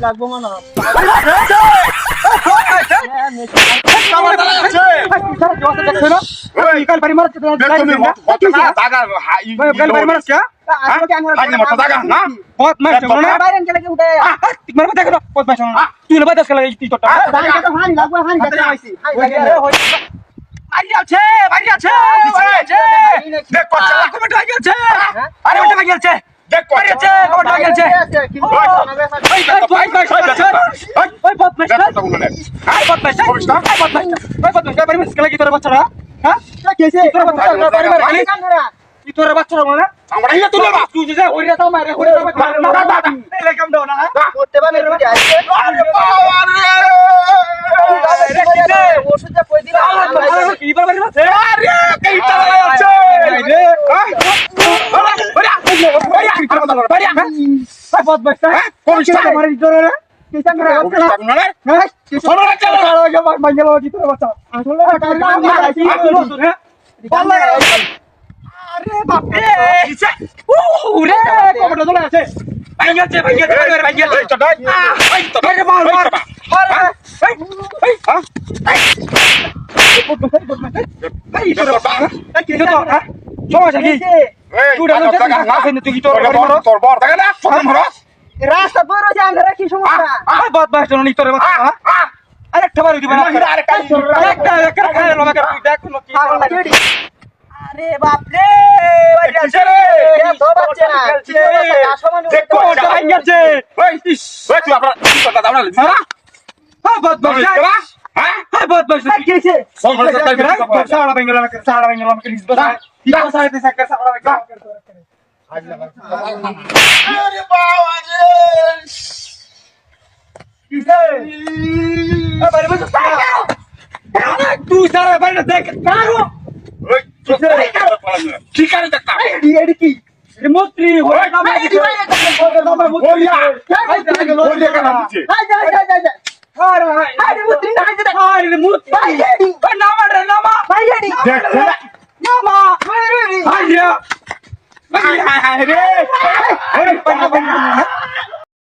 লাগবো মনে তোর বাচ্চারা বলে আমরা ইয়া তুলে বাস তুই যে ওইটা তো মারে ওইটা তো মারে এই কাম দাও না করতে পারে রুটি আছে আরে বাবা রে ওষুধটা কই দিলা কি বাবা রে আরে কইটা আছে রে বহুত বাচ্চা কোন ছেলে মারে দিরে রে কিসান রে হ্যাঁ সোনা চলো মাইগেল কি তোর বাচ্চা আসলে আরে বাপ রে ওরে কমটা চলে আছে ভাইয়া এই তো ডাই এই তো ডাই মার এই এই তোর বাবা কি তো হ্যাঁ সমস্যা কি তুই ডালো না তুই তোর বড় দেখা না ফোন হরস রাস্তা বড় যে আমরা কি সমস্যা আরে বাদ বাদ জন্য নি তোর বাচ্চা আরেকটা বার দিবা না আরেকটা খায় লমা কর দেখ কি আরে বাপ রে বাচ্চা রে তো বাচ্চা না আসমান দেখো ডাই গেছে ওই তুই আপনারা কি কথা দাও না হ্যাঁ বাদ বাদ হ্যাঁ হ্যাঁ বাদ বাদ কি আছে ফোন করে সাড়া বেঙ্গল আমাকে লিস্ট দাও কি কথা আছে সাকা সাড়া বেঙ্গল আরে বাবা রে কিসে আরে বস তুই সারা বাইরে দেখ কারো ওই কি করে দেখতা এডি কি রিমোটলি হয়ে না আমি আরে মুত্রি না হাইতে আরে মুত্রি ভাই নামা রে নামা ভাই এডি দেখ নামা আরে ভাই রে আরে